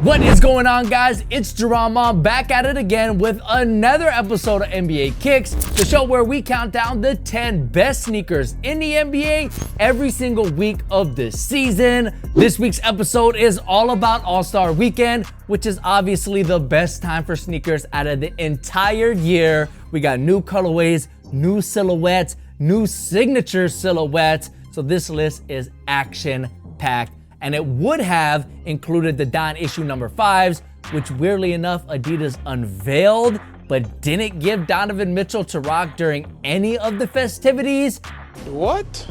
What is going on, guys? It's Jerome back at it again with another episode of NBA Kicks, the show where we count down the 10 best sneakers in the NBA every single week of the season. This week's episode is all about All-Star Weekend, which is obviously the best time for sneakers out of the entire year. We got new colorways, new silhouettes, new signature silhouettes. So this list is action-packed. And it would have included the Don issue number 5s, which weirdly enough, Adidas unveiled, but didn't give Donovan Mitchell to rock during any of the festivities. What?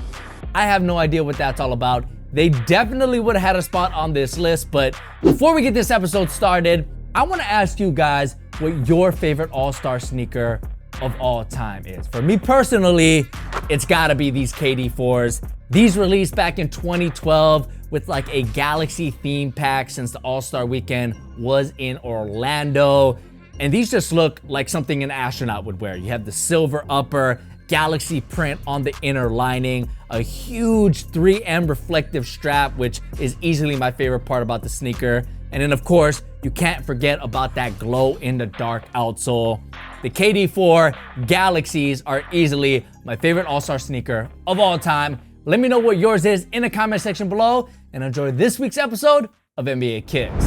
I have no idea what that's all about. They definitely would have had a spot on this list, but before we get this episode started, I want to ask you guys what your favorite All-Star sneaker of all time is. For me personally, it's gotta be these KD4s. These released back in 2012 with like a Galaxy theme pack since the All-Star Weekend was in Orlando. And these just look like something an astronaut would wear. You have the silver upper, Galaxy print on the inner lining, a huge 3M reflective strap, which is easily my favorite part about the sneaker. And then of course, you can't forget about that glow in the dark outsole. The KD4 Galaxies are easily my favorite All-Star sneaker of all time. Let me know what yours is in the comment section below and enjoy this week's episode of NBA Kicks.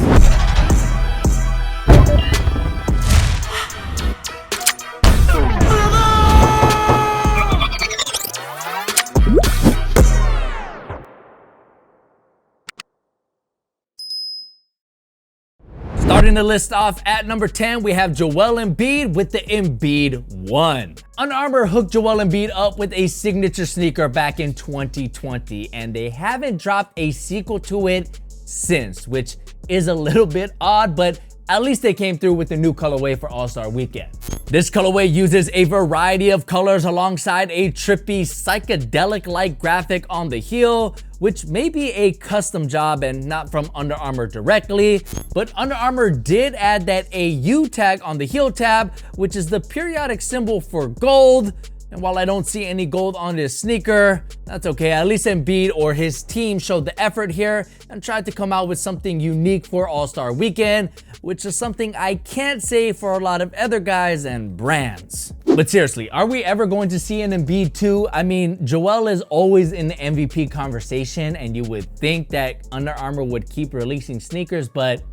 Starting the list off at number 10, we have Joel Embiid with the Embiid 1. Under Armour hooked Joel Embiid up with a signature sneaker back in 2020, and they haven't dropped a sequel to it since, which is a little bit odd, but at least they came through with a new colorway for All-Star Weekend. This colorway uses a variety of colors alongside a trippy, psychedelic-like graphic on the heel, which may be a custom job and not from Under Armour directly, but Under Armour did add that AU tag on the heel tab, which is the periodic symbol for gold. And while I don't see any gold on this sneaker, that's okay. At least Embiid or his team showed the effort here and tried to come out with something unique for All-Star Weekend, which is something I can't say for a lot of other guys and brands. But seriously, are we ever going to see an Embiid 2? I mean, Joel is always in the MVP conversation, and you would think that Under Armour would keep releasing sneakers, but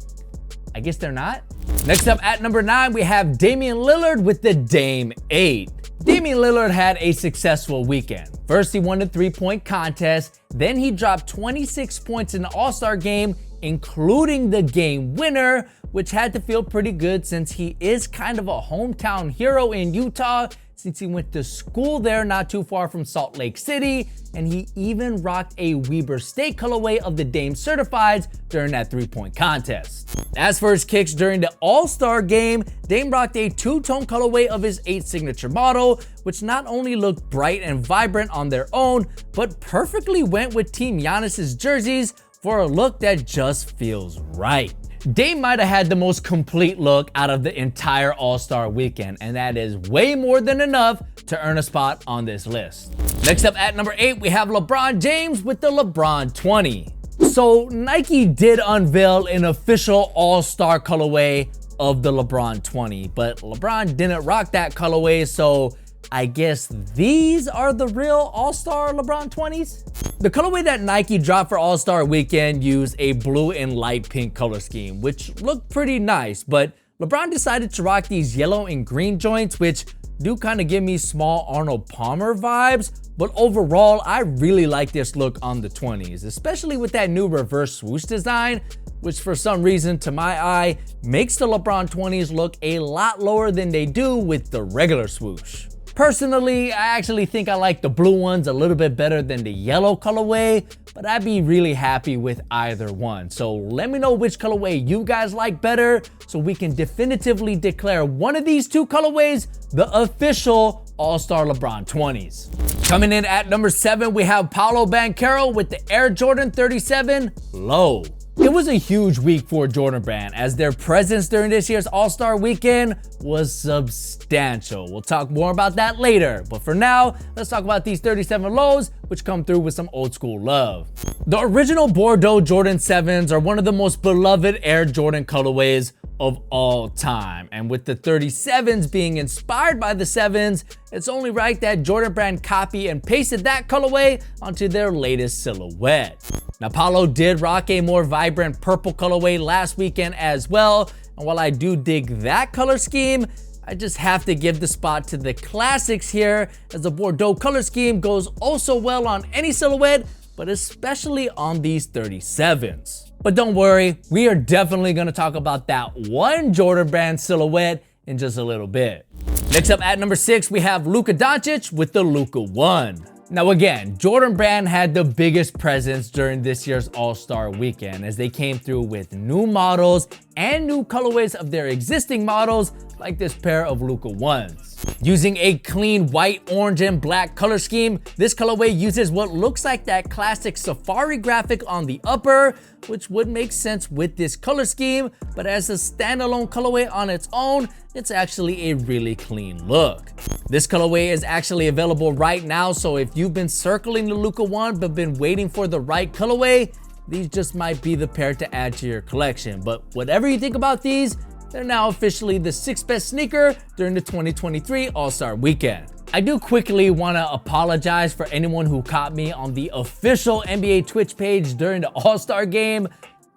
I guess they're not. Next up at number 9, we have Damian Lillard with the Dame 8. Damian Lillard had a successful weekend. First, he won the three-point contest. Then he dropped 26 points in the All-Star game, including the game winner, which had to feel pretty good since he is kind of a hometown hero in Utah, since he went to school there not too far from Salt Lake City, and he even rocked a Weber State colorway of the Dame Certifieds during that three-point contest. As for his kicks during the All-Star game, Dame rocked a two-tone colorway of his 8 signature model, which not only looked bright and vibrant on their own, but perfectly went with Team Giannis's jerseys for a look that just feels right. Dame might have had the most complete look out of the entire All-Star Weekend, and that is way more than enough to earn a spot on this list. Next up at number 8, we have LeBron James with the LeBron 20. So Nike did unveil an official All-Star colorway of the LeBron 20, but LeBron didn't rock that colorway, so I guess these are the real All-Star LeBron 20s? The colorway that Nike dropped for All-Star Weekend used a blue and light pink color scheme, which looked pretty nice, but LeBron decided to rock these yellow and green joints, which do kind of give me small Arnold Palmer vibes, but overall, I really like this look on the 20s, especially with that new reverse swoosh design, which for some reason, to my eye, makes the LeBron 20s look a lot lower than they do with the regular swoosh. Personally, I actually think I like the blue ones a little bit better than the yellow colorway, but I'd be really happy with either one. So let me know which colorway you guys like better so we can definitively declare one of these two colorways the official All-Star LeBron 20s. Coming in at number 7, we have Paolo Banchero with the Air Jordan 37 Low. It was a huge week for Jordan Brand, as their presence during this year's All-Star Weekend was substantial. We'll talk more about that later, but for now, let's talk about these 37 lows, which come through with some old school love. The original Bordeaux Jordan 7s are one of the most beloved Air Jordan colorways of all time, and with the 37s being inspired by the 7s, it's only right that Jordan Brand copy and pasted that colorway onto their latest silhouette. Now, Paulo did rock a more vibrant purple colorway last weekend as well, and while I do dig that color scheme, I just have to give the spot to the classics here, as the Bordeaux color scheme goes also well on any silhouette, but especially on these 37s. But don't worry, we are definitely going to talk about that one Jordan Brand silhouette in just a little bit. Next up at number 6, we have Luca Doncic with the Luca 1. Now again, Jordan Brand had the biggest presence during this year's All-Star Weekend, as they came through with new models and new colorways of their existing models, like this pair of Luca 1s. Using a clean white, orange, and black color scheme, this colorway uses what looks like that classic safari graphic on the upper, which would make sense with this color scheme, but as a standalone colorway on its own, it's actually a really clean look. This colorway is actually available right now, so if you've been circling the Luca 1 but been waiting for the right colorway, these just might be the pair to add to your collection. But whatever you think about these, they're now officially the 6th best sneaker during the 2023 All-Star Weekend. I do quickly want to apologize for anyone who caught me on the official NBA Twitch page during the All-Star game.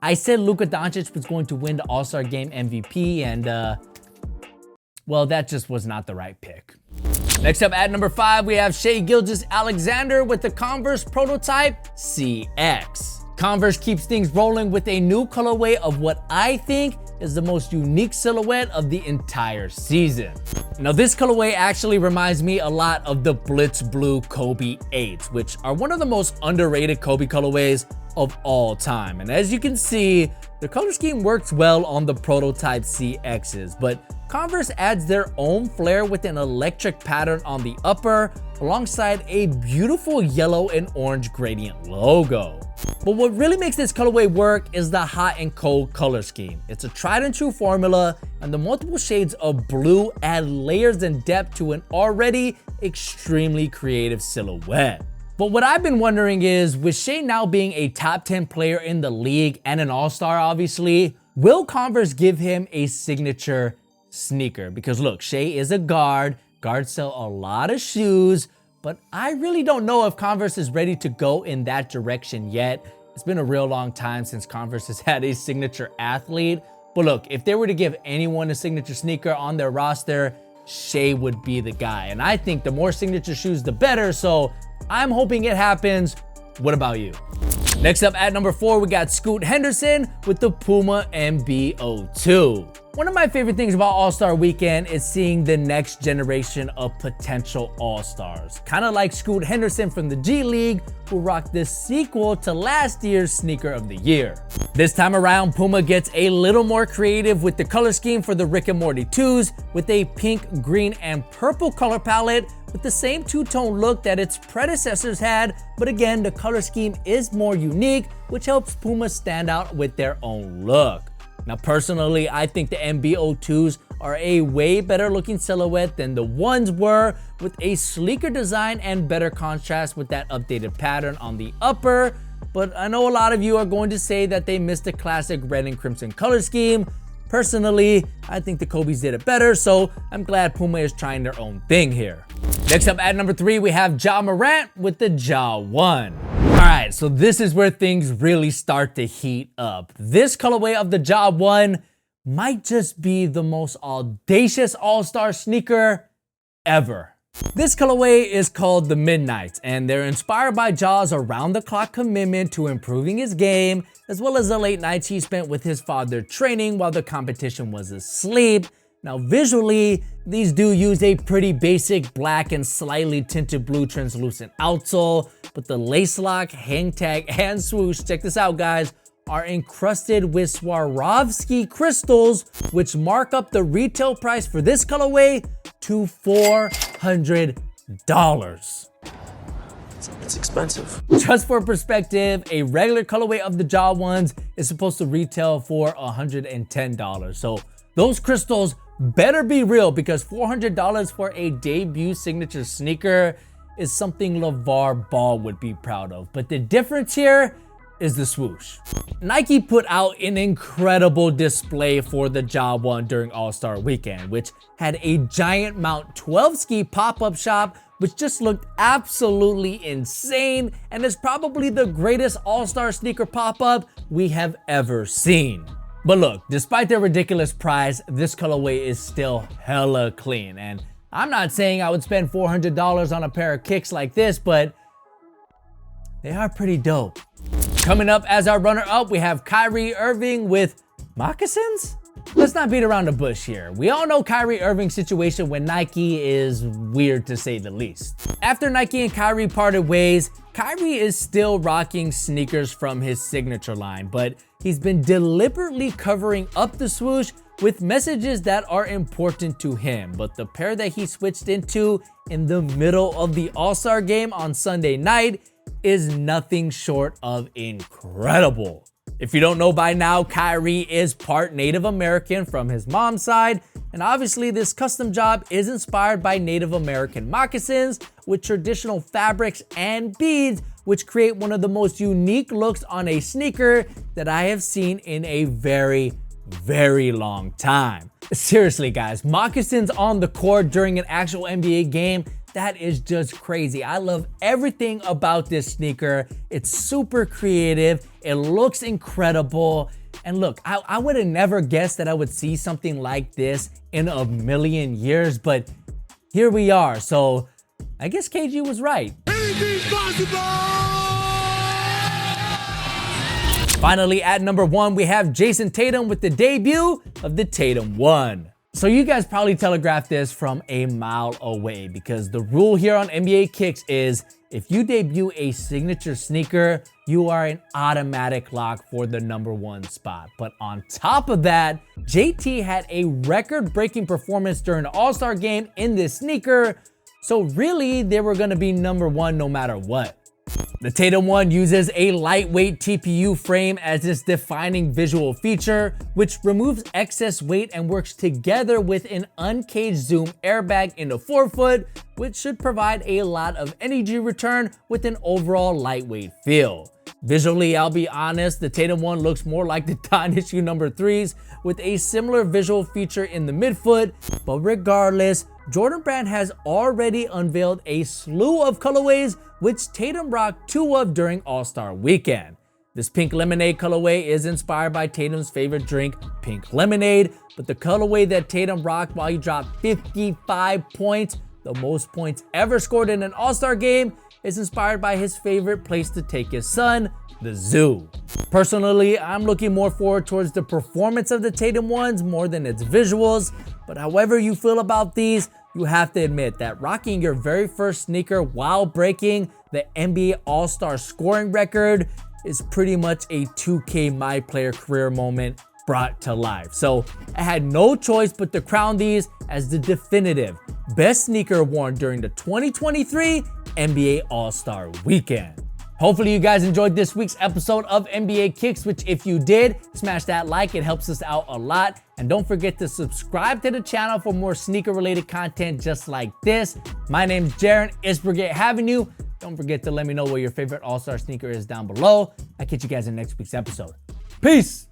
I said Luca Doncic was going to win the All-Star game MVP, and well, that just was not the right pick. Next up at number 5, we have Shea Gilgeous-Alexander with the Converse Prototype CX. Converse keeps things rolling with a new colorway of what I think is the most unique silhouette of the entire season. Now, this colorway actually reminds me a lot of the Blitz Blue Kobe 8s, which are one of the most underrated Kobe colorways of all time. And as you can see, the color scheme works well on the Prototype CXs, but Converse adds their own flair with an electric pattern on the upper, alongside a beautiful yellow and orange gradient logo. But what really makes this colorway work is the hot and cold color scheme. It's a tried and true formula, and the multiple shades of blue add layers and depth to an already extremely creative silhouette. But what I've been wondering is, with Shea now being a top 10 player in the league and an all-star obviously, will Converse give him a signature sneaker? Because look, Shea is a guard. Guards sell a lot of shoes, but I really don't know if Converse is ready to go in that direction yet. It's been a real long time since Converse has had a signature athlete. But look, if they were to give anyone a signature sneaker on their roster, Shea would be the guy. And I think the more signature shoes, the better. So I'm hoping it happens. What about you? Next up at number 4, we got Scoot Henderson with the Puma BO2. One of my favorite things about All-Star Weekend is seeing the next generation of potential All-Stars. Kind of like Scoot Henderson from the G League, who rocked the sequel to last year's Sneaker of the Year. This time around, Puma gets a little more creative with the color scheme for the Rick and Morty 2s, with a pink, green, and purple color palette, with the same two-tone look that its predecessors had, but again, the color scheme is more unique, which helps Puma stand out with their own look. Now, personally, I think the MBO2s are a way better looking silhouette than the ones were, with a sleeker design and better contrast with that updated pattern on the upper. But I know a lot of you are going to say that they missed the classic red and crimson color scheme. Personally, I think the Kobe's did it better, so I'm glad Puma is trying their own thing here. Next up at number 3, we have Ja Morant with the Ja 1. Alright, so this is where things really start to heat up. This colorway of the Ja 1 might just be the most audacious all-star sneaker ever. This colorway is called the Midnights, and they're inspired by Ja's around-the-clock commitment to improving his game, as well as the late nights he spent with his father training while the competition was asleep. Now, visually, these do use a pretty basic black and slightly tinted blue translucent outsole, but the lace lock, hang tag, and swoosh, check this out guys, are encrusted with Swarovski crystals, which mark up the retail price for this colorway to $400. It's expensive. Just for perspective, a regular colorway of the Ja ones is supposed to retail for $110. So those crystals better be real, because $400 for a debut signature sneaker is something LeVar Ball would be proud of. But the difference here is the swoosh. Nike put out an incredible display for the Ja 1 during All-Star Weekend, which had a giant Mount 12 ski pop-up shop, which just looked absolutely insane, and is probably the greatest All-Star sneaker pop-up we have ever seen. But look, despite their ridiculous price, this colorway is still hella clean, and I'm not saying I would spend $400 on a pair of kicks like this, but they are pretty dope. Coming up as our runner-up, we have Kyrie Irving with moccasins? Let's not beat around the bush here. We all know Kyrie Irving's situation with Nike is weird, to say the least. After Nike and Kyrie parted ways, Kyrie is still rocking sneakers from his signature line, but he's been deliberately covering up the swoosh with messages that are important to him. But the pair that he switched into in the middle of the All-Star game on Sunday night is nothing short of incredible. If you don't know by now, Kyrie is part Native American from his mom's side, and obviously this custom job is inspired by Native American moccasins with traditional fabrics and beads, which create one of the most unique looks on a sneaker that I have seen in a very long time. Seriously guys, moccasins on the court during an actual NBA game, that is just crazy. I love everything about this sneaker. It's super creative. It looks incredible. And look, I would have never guessed that I would see something like this in a million years, but here we are. So I guess KG was right. Anything's possible! Finally, at number 1, we have Jayson Tatum with the debut of the Tatum 1. So you guys probably telegraphed this from a mile away, because the rule here on NBA Kicks is if you debut a signature sneaker, you are an automatic lock for the number 1 spot. But on top of that, JT had a record-breaking performance during the All-Star game in this sneaker, so really they were gonna be number 1 no matter what. The Tatum 1 uses a lightweight TPU frame as its defining visual feature, which removes excess weight and works together with an uncaged zoom airbag in the forefoot, which should provide a lot of energy return with an overall lightweight feel. Visually, I'll be honest, the Tatum 1 looks more like the Don issue number 3s with a similar visual feature in the midfoot, but regardless, Jordan Brand has already unveiled a slew of colorways, which Tatum rocked 2 of during All-Star Weekend. This pink lemonade colorway is inspired by Tatum's favorite drink, pink lemonade, but the colorway that Tatum rocked while he dropped 55 points, the most points ever scored in an All-Star game, is inspired by his favorite place to take his son, the zoo. Personally, I'm looking more forward towards the performance of the Tatum 1s more than its visuals, but however you feel about these, you have to admit that rocking your very first sneaker while breaking the NBA All-Star scoring record is pretty much a 2K My Player career moment brought to life. So I had no choice but to crown these as the definitive best sneaker worn during the 2023 NBA All-Star Weekend. Hopefully you guys enjoyed this week's episode of NBA Kicks, which if you did, smash that like, it helps us out a lot. And don't forget to subscribe to the channel for more sneaker related content just like this. My name's Jaren, it's great having you. Don't forget to let me know what your favorite All-Star sneaker is down below. I'll catch you guys in next week's episode. Peace.